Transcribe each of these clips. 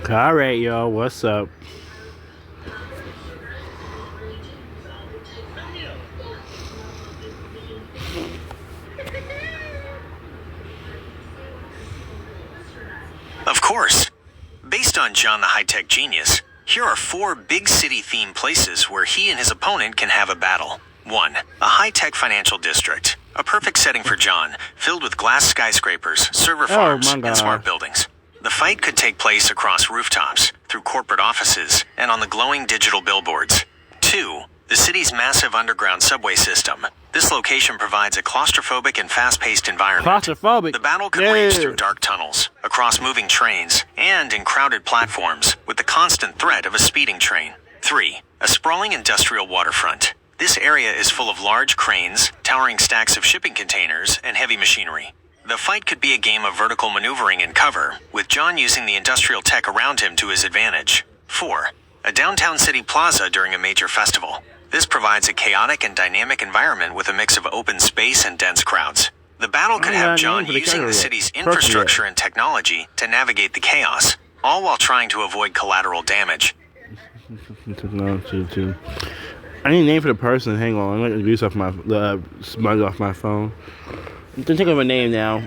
Alright, y'all, what's up? Of course. Based on John the High-Tech Genius, here are 4 big city-themed places where he and his opponent can have a battle. 1. A high-tech financial district. A perfect setting for John, filled with glass skyscrapers, server farms, and smart buildings. The fight could take place across rooftops, through corporate offices, and on the glowing digital billboards. 2. The city's massive underground subway system. This location provides a claustrophobic and fast-paced environment. The battle could rage through dark tunnels, across moving trains, and in crowded platforms, with the constant threat of a speeding train. 3. A sprawling industrial waterfront. This area is full of large cranes, towering stacks of shipping containers, and heavy machinery. The fight could be a game of vertical maneuvering and cover, with John using the industrial tech around him to his advantage. 4. A downtown city plaza during a major festival. This provides a chaotic and dynamic environment with a mix of open space and dense crowds. The battle could have John using the city's infrastructure and technology to navigate the chaos, all while trying to avoid collateral damage. Technology too. I need a name for the person. Hang on, I'm gonna use off my smudge off my phone. I'm thinking of a name now.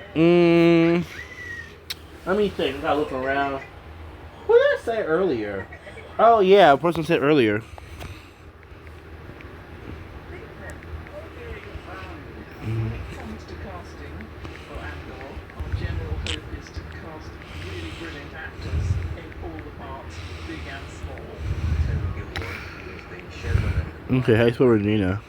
Let me think. I gotta look around. Who did I say earlier? Oh yeah, a person said earlier. Okay, how you spell Regina?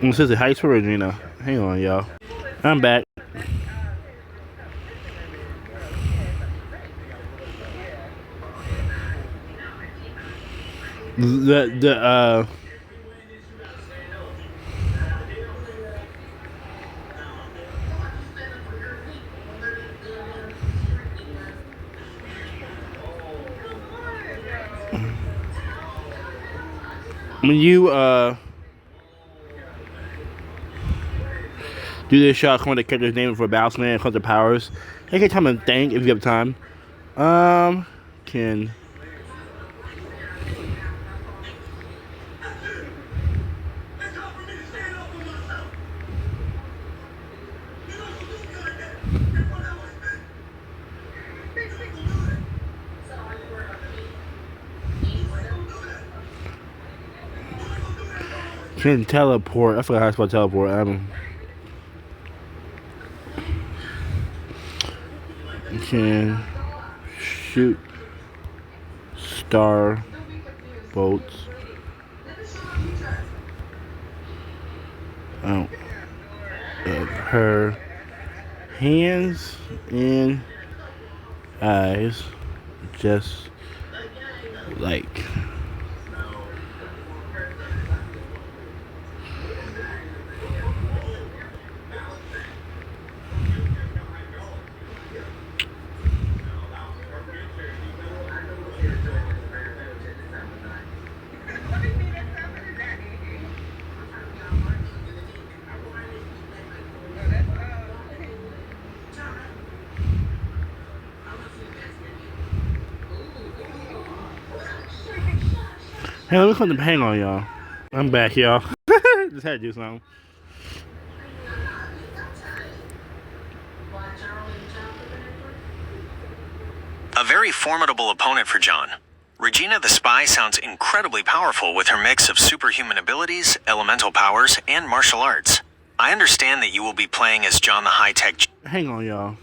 It says it, how you spell Regina? Hang on, y'all. I'm back. When you do this shot, come on the character's name for Battlesman and comes to powers. Take your time and think if you have time. Can teleport. I forgot how to spell teleport. Can shoot star bolts out of her hands and eyes, just like hey, let me come to hang on, y'all. I'm back, y'all. Just had to do something. A very formidable opponent for John. Regina the Spy sounds incredibly powerful with her mix of superhuman abilities, elemental powers, and martial arts. I understand that you will be playing as John the High-Tech Hang on, y'all.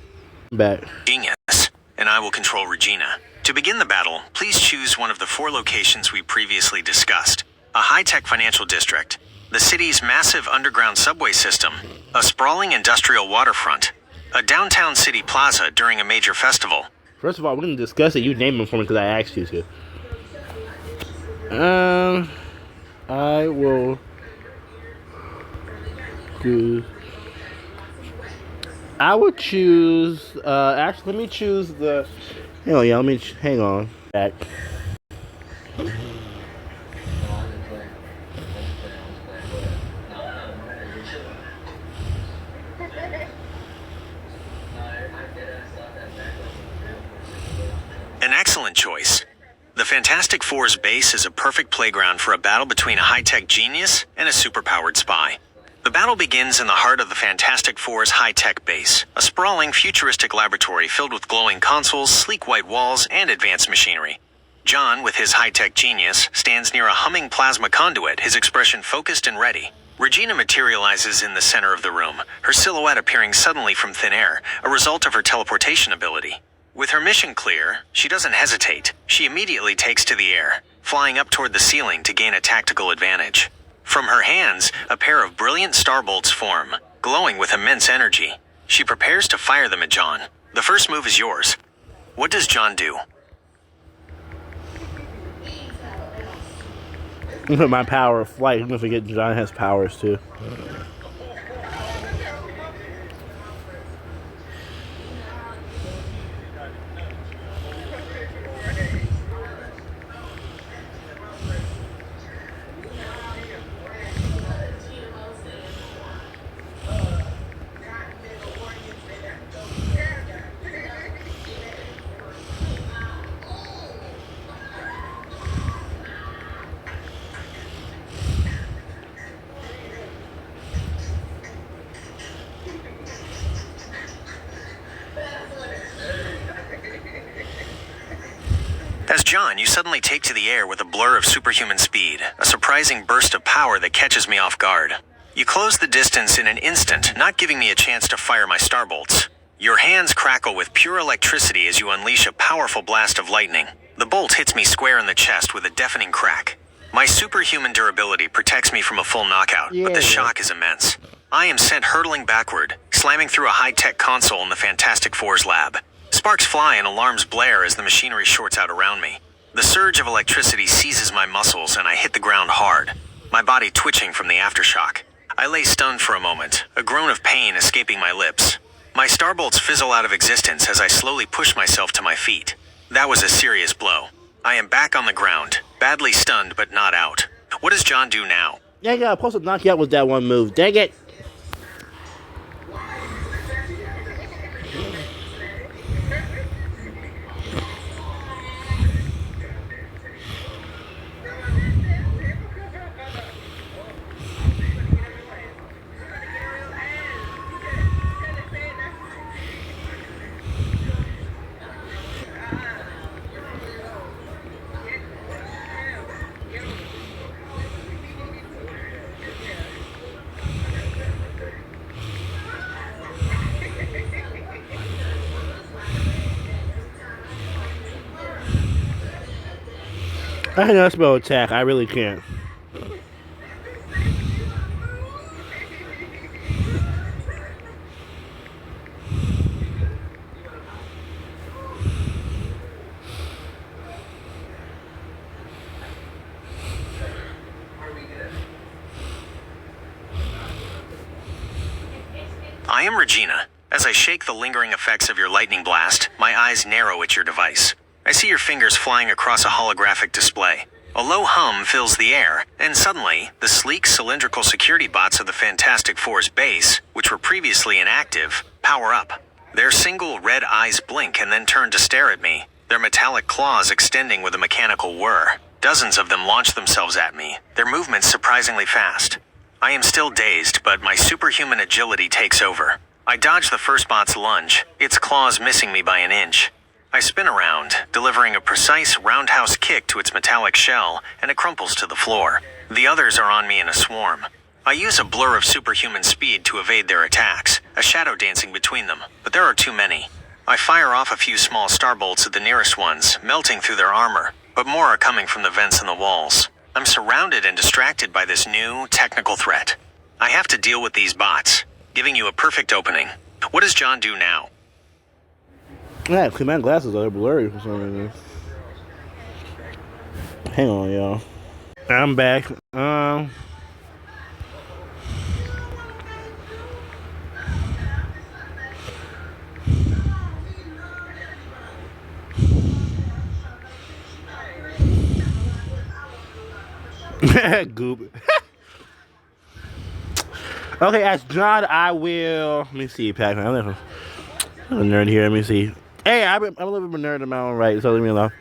I'm back. Genius, and I will control Regina. To begin the battle, please choose one of the 4 locations we previously discussed. A high-tech financial district, the city's massive underground subway system, a sprawling industrial waterfront, a downtown city plaza during a major festival. First of all, we're going to discuss it. You name them for me because I asked you to. I will do... I would choose... actually, let me choose the... Hang on, y'all. Hang on. Back. Excellent choice. The Fantastic Four's base is a perfect playground for a battle between a high-tech genius and a superpowered spy. The battle begins in the heart of the Fantastic Four's high-tech base, a sprawling, futuristic laboratory filled with glowing consoles, sleek white walls, and advanced machinery. John, with his high-tech genius, stands near a humming plasma conduit, his expression focused and ready. Regina materializes in the center of the room, her silhouette appearing suddenly from thin air, a result of her teleportation ability. With her mission clear, she doesn't hesitate. She immediately takes to the air, flying up toward the ceiling to gain a tactical advantage. From her hands, a pair of brilliant starbolts form, glowing with immense energy. She prepares to fire them at John. The first move is yours. What does John do? Look at my power of flight. Don't forget John has powers too. As John, you suddenly take to the air with a blur of superhuman speed, a surprising burst of power that catches me off guard. You close the distance in an instant, not giving me a chance to fire my starbolts. Your hands crackle with pure electricity as you unleash a powerful blast of lightning. The bolt hits me square in the chest with a deafening crack. My superhuman durability protects me from a full knockout, but the shock is immense. I am sent hurtling backward, slamming through a high-tech console in the Fantastic Four's lab. Sparks fly and alarms blare as the machinery shorts out around me. The surge of electricity seizes my muscles and I hit the ground hard, my body twitching from the aftershock. I lay stunned for a moment, a groan of pain escaping my lips. My starbolts fizzle out of existence as I slowly push myself to my feet. That was a serious blow. I am back on the ground, badly stunned but not out. What does John do now? Dang it, I was supposed to knock you out with that one move. Dang it! I cannot spell attack. I really can't. I am Regina. As I shake the lingering effects of your lightning blast, my eyes narrow at your device. I see your fingers flying across a holographic display. A low hum fills the air, and suddenly, the sleek cylindrical security bots of the Fantastic Four's base, which were previously inactive, power up. Their single red eyes blink and then turn to stare at me, their metallic claws extending with a mechanical whir. Dozens of them launch themselves at me, their movements surprisingly fast. I am still dazed, but my superhuman agility takes over. I dodge the first bot's lunge, its claws missing me by an inch. I spin around, delivering a precise roundhouse kick to its metallic shell, and it crumples to the floor. The others are on me in a swarm. I use a blur of superhuman speed to evade their attacks, a shadow dancing between them, but there are too many. I fire off a few small starbolts at the nearest ones, melting through their armor, but more are coming from the vents in the walls. I'm surrounded and distracted by this new, technical threat. I have to deal with these bots, giving you a perfect opening. What does John do now? Yeah, cause my glasses are blurry for some reason. Hang on, y'all. I'm back. Goop. Okay, as John, I will. Let me see, Pac-Man. I'm a nerd here. Let me see. Hey, I'm a little bit of a nerd in my own right, so leave me alone.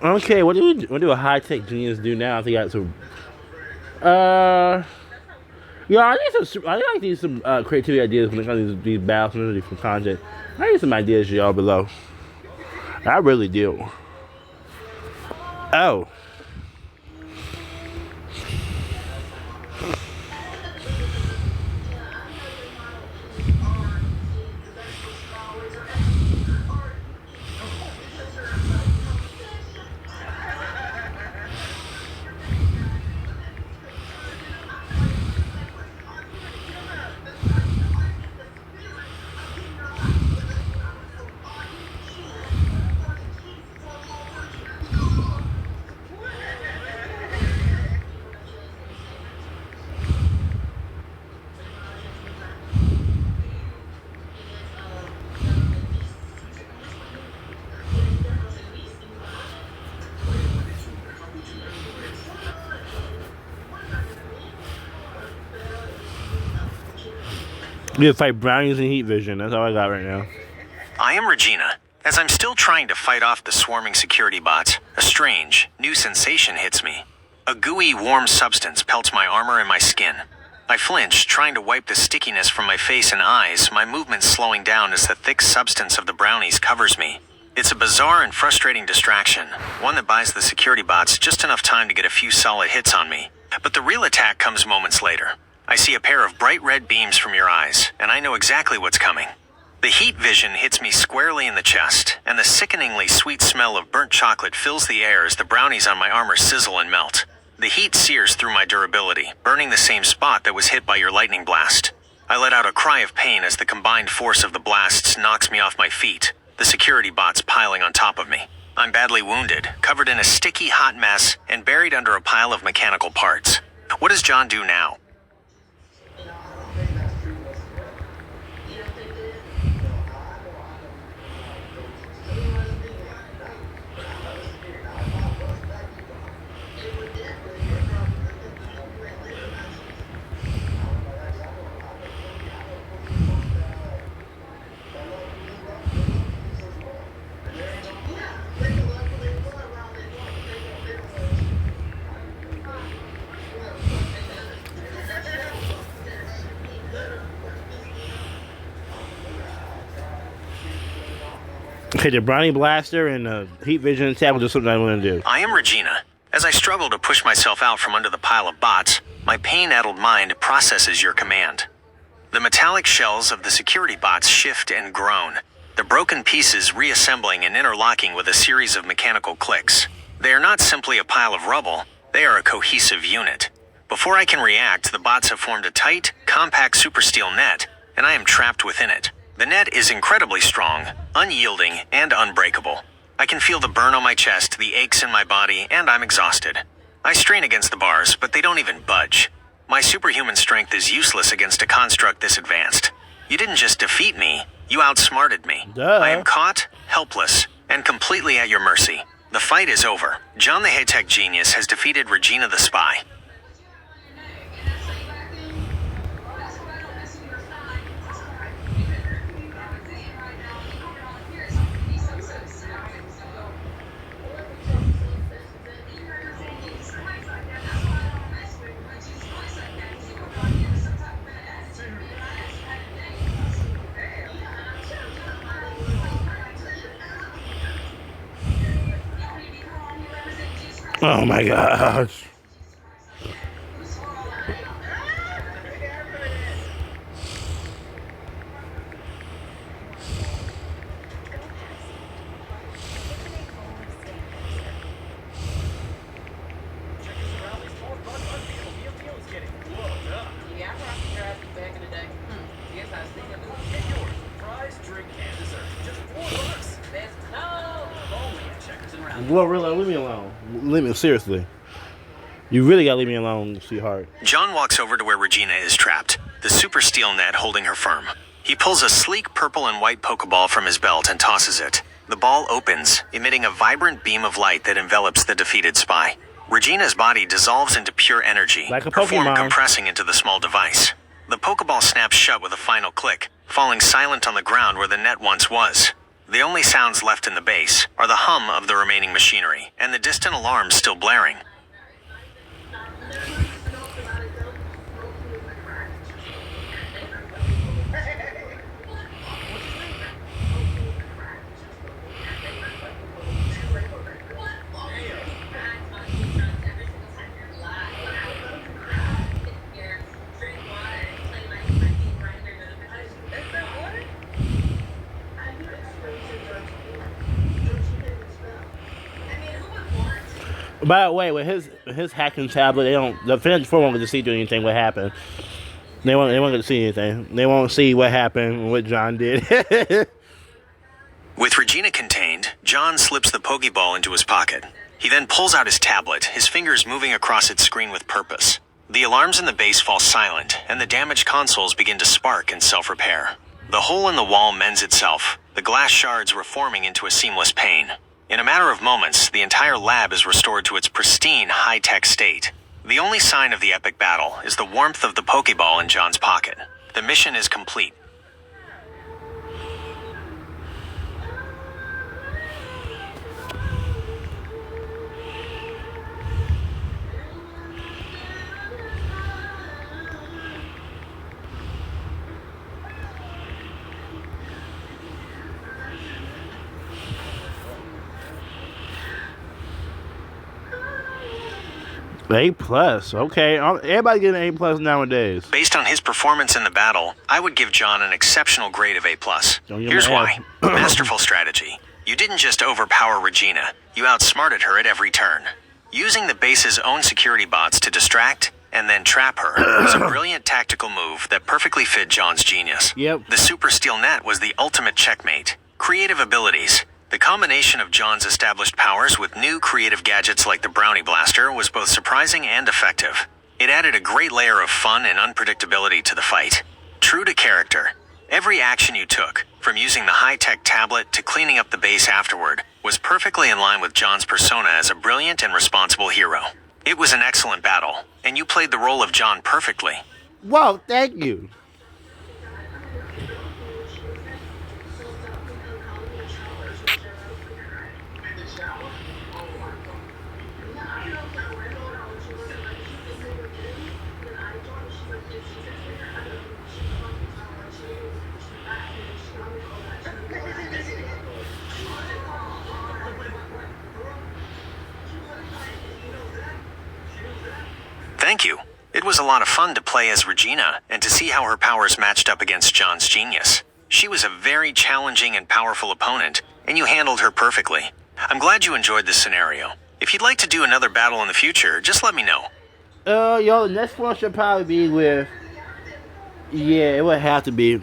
Okay, what do a high-tech genius do now? I think I got some. Yeah, I need some creativity ideas when it comes to these battles from content. I need some ideas, y'all below. I really do. Oh. You fight brownies and heat vision. That's all I got right now. I am Regina. As I'm still trying to fight off the swarming security bots, a strange, new sensation hits me. A gooey, warm substance pelts my armor and my skin. I flinch, trying to wipe the stickiness from my face and eyes, my movements slowing down as the thick substance of the brownies covers me. It's a bizarre and frustrating distraction, one that buys the security bots just enough time to get a few solid hits on me. But the real attack comes moments later. I see a pair of bright red beams from your eyes, and I know exactly what's coming. The heat vision hits me squarely in the chest, and the sickeningly sweet smell of burnt chocolate fills the air as the brownies on my armor sizzle and melt. The heat sears through my durability, burning the same spot that was hit by your lightning blast. I let out a cry of pain as the combined force of the blasts knocks me off my feet, the security bots piling on top of me. I'm badly wounded, covered in a sticky hot mess, and buried under a pile of mechanical parts. What does John do now? Okay, the brownie blaster and the heat vision attack was just something I want to do. I am Regina. As I struggle to push myself out from under the pile of bots, my pain-addled mind processes your command. The metallic shells of the security bots shift and groan, the broken pieces reassembling and interlocking with a series of mechanical clicks. They are not simply a pile of rubble, they are a cohesive unit. Before I can react, the bots have formed a tight, compact supersteel net, and I am trapped within it. The net is incredibly strong, unyielding, and unbreakable. I can feel the burn on my chest, the aches in my body, and I'm exhausted. I strain against the bars, but they don't even budge. My superhuman strength is useless against a construct this advanced. You didn't just defeat me, you outsmarted me. Duh. I am caught, helpless, and completely at your mercy. The fight is over. John the high-tech genius has defeated Regina the spy. Oh my gosh. Glorilla, leave me alone. Leave me, seriously. You really gotta leave me alone, sweetheart. John walks over to where Regina is trapped, the super steel net holding her firm. He pulls a sleek purple and white Pokeball from his belt and tosses it. The ball opens, emitting a vibrant beam of light that envelops the defeated spy. Regina's body dissolves into pure energy, Like a her form Pokemon. compressing into the small device. The Pokeball snaps shut with a final click, falling silent on the ground where the net once was. The only sounds left in the base are the hum of the remaining machinery and the distant alarms still blaring. By the way, with his hacking tablet, the Fantasy 4 won't get to see anything what happened. They won't get to see anything. They won't see what happened and what John did. With Regina contained, John slips the Pokeball into his pocket. He then pulls out his tablet, his fingers moving across its screen with purpose. The alarms in the base fall silent, and the damaged consoles begin to spark and self-repair. The hole in the wall mends itself, the glass shards reforming into a seamless pane. In a matter of moments, the entire lab is restored to its pristine, high-tech state. The only sign of the epic battle is the warmth of the Pokeball in John's pocket. The mission is complete. A+, okay. Everybody getting an A+ nowadays. Based on his performance in the battle, I would give John an exceptional grade of A+. Here's why. Masterful strategy. You didn't just overpower Regina, you outsmarted her at every turn. Using the base's own security bots to distract and then trap her was a brilliant tactical move that perfectly fit John's genius. Yep. The super steel net was the ultimate checkmate. Creative abilities. The combination of John's established powers with new creative gadgets like the Brownie Blaster was both surprising and effective. It added a great layer of fun and unpredictability to the fight. True to character, every action you took, from using the high-tech tablet to cleaning up the base afterward, was perfectly in line with John's persona as a brilliant and responsible hero. It was an excellent battle, and you played the role of John perfectly. Whoa, thank you. Thank you. It was a lot of fun to play as Regina and to see how her powers matched up against John's genius. She was a very challenging and powerful opponent, and you handled her perfectly. I'm glad you enjoyed this scenario. If you'd like to do another battle in the future, just let me know. The next one should probably be with... Yeah, it would have to be...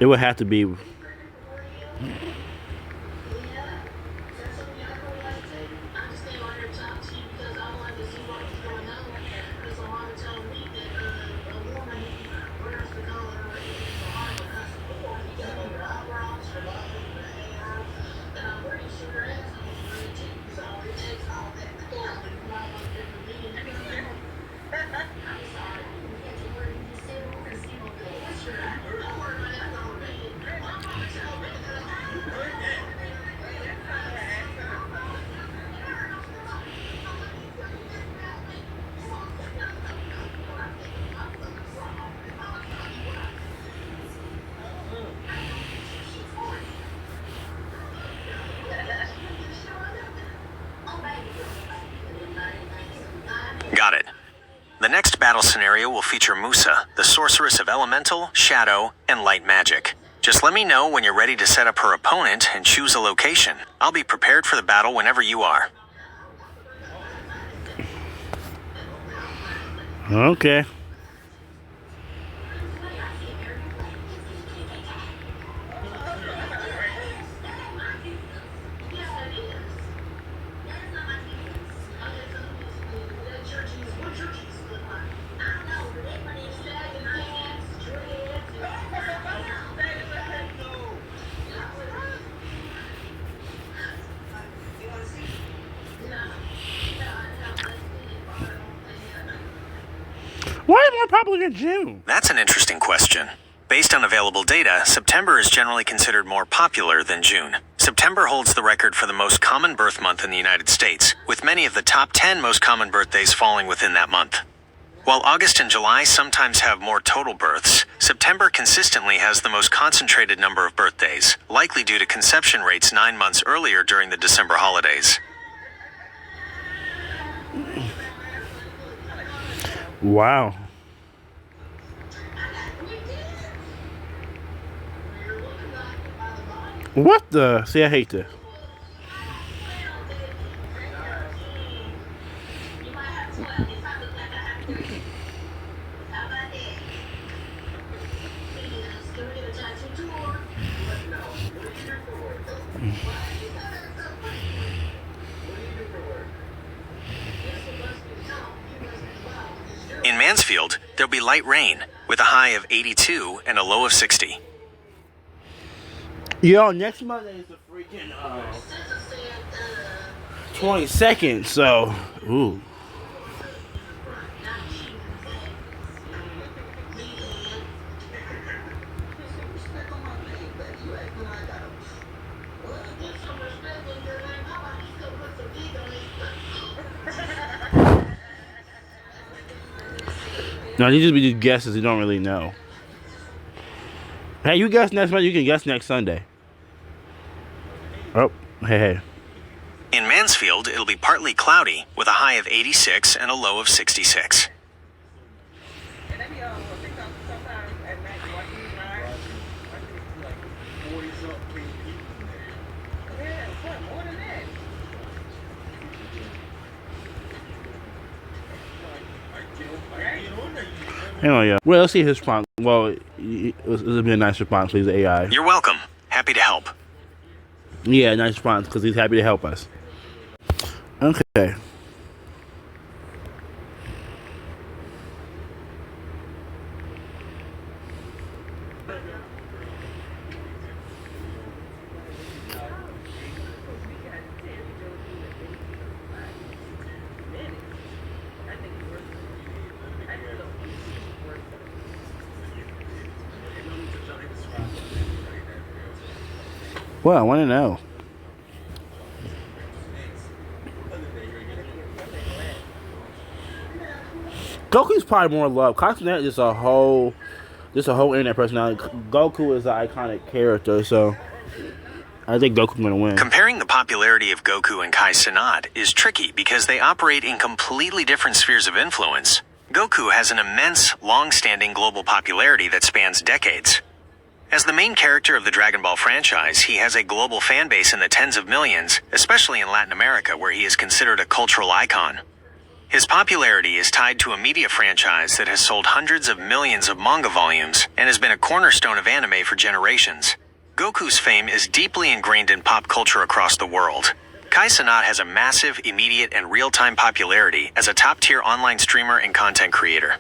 It would have to be... Got it. The next battle scenario will feature Musa, the sorceress of elemental, shadow, and light magic. Just let me know when you're ready to set up her opponent and choose a location. I'll be prepared for the battle whenever you are. Okay. Why popular in June? That's an interesting question. Based on available data, September is generally considered more popular than June. September holds the record for the most common birth month in the United States, with many of the top 10 most common birthdays falling within that month. While August and July sometimes have more total births, September consistently has the most concentrated number of birthdays, likely due to conception rates 9 months earlier during the December holidays. Wow. What the? See, I hate this. In Mansfield, there'll be light rain, with a high of 82 and a low of 60. Yo, next Monday is the freaking 22nd, so ooh. No, these just be just guesses you don't really know. Hey, you guess next Monday, you can guess next Sunday. Oh, hey. In Mansfield, it'll be partly cloudy, with a high of 86 and a low of 66. Hang on, yeah. Well, let's see his response. Well, it'll be a nice response, please, AI. You're welcome. Happy to help. Yeah, nice response, because he's happy to help us. Okay. Well, I want to know. Goku's probably more loved. Katsunet is a whole internet personality. Goku is an iconic character, so I think Goku's gonna win. Comparing the popularity of Goku and Kai Cenat is tricky because they operate in completely different spheres of influence. Goku has an immense, long-standing global popularity that spans decades. As the main character of the Dragon Ball franchise, he has a global fan base in the tens of millions, especially in Latin America, where he is considered a cultural icon. His popularity is tied to a media franchise that has sold hundreds of millions of manga volumes and has been a cornerstone of anime for generations. Goku's fame is deeply ingrained in pop culture across the world. Kai Cenat has a massive, immediate, and real-time popularity as a top-tier online streamer and content creator.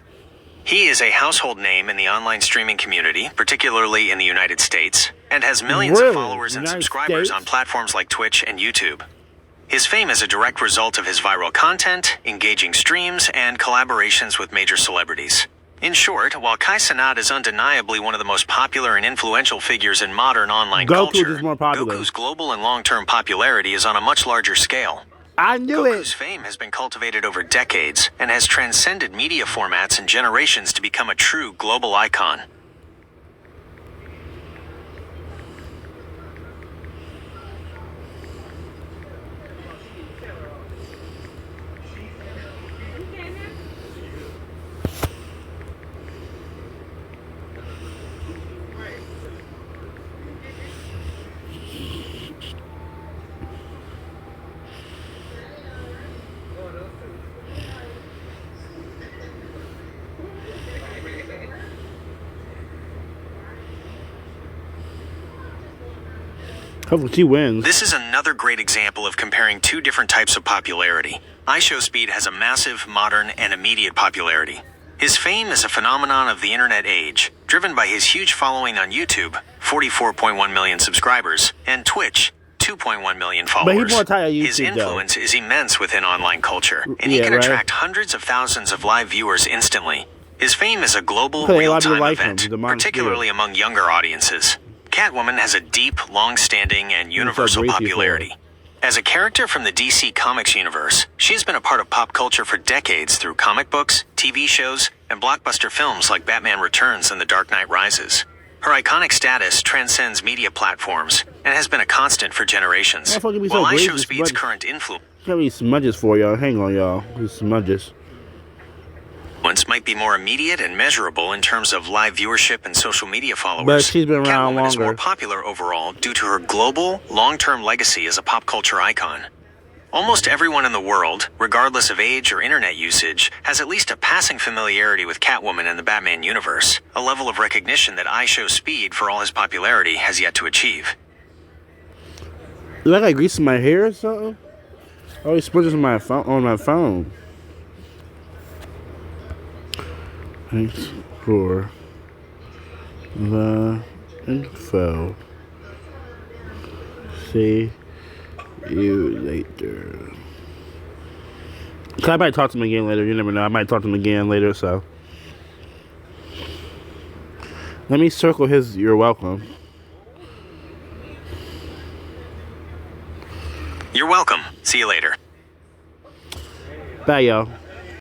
He is a household name in the online streaming community, particularly in the United States, and has millions of followers and subscribers on platforms like Twitch and YouTube. His fame is a direct result of his viral content, engaging streams, and collaborations with major celebrities. In short, while Kai Cenat is undeniably one of the most popular and influential figures in modern online culture, Goku's global and long-term popularity is on a much larger scale. I knew Goku's fame has been cultivated over decades and has transcended media formats and generations to become a true global icon. Hopefully she wins. This is another great example of comparing two different types of popularity. iShowSpeed has a massive, modern, and immediate popularity. His fame is a phenomenon of the internet age, driven by his huge following on YouTube, 44.1 million subscribers, and Twitch, 2.1 million followers. But he's more tied to YouTube, his influence is immense within online culture, and he can attract hundreds of thousands of live viewers instantly. His fame is a global, Okay, a lot of people real-time like him. event, He's a monster. particularly among younger audiences. Catwoman has a deep, long-standing, and universal greasy for popularity. As a character from the DC Comics universe, she has been a part of pop culture for decades through comic books, TV shows, and blockbuster films like Batman Returns and The Dark Knight Rises. Her iconic status transcends media platforms and has been a constant for generations. Why the fuck be so While greasy? iShowSpeed's current influence Got these smudges for y'all. Hang on, y'all. These smudges. might be more immediate and measurable in terms of live viewership and social media followers, But she's been around Catwoman is more longer. popular overall due to her global, long-term legacy as a pop culture icon. Almost everyone in the world, regardless of age or internet usage, has at least a passing familiarity with Catwoman and the Batman universe, a level of recognition that iShowSpeed, for all his popularity, has yet to achieve. Do I got grease in my hair or something? Oh, these smudges on my phone. Thanks for the info. See you later. I might talk to him again later. You never know. I might talk to him again later, so. Let me circle his "you're welcome." You're welcome. See you later. Bye, y'all.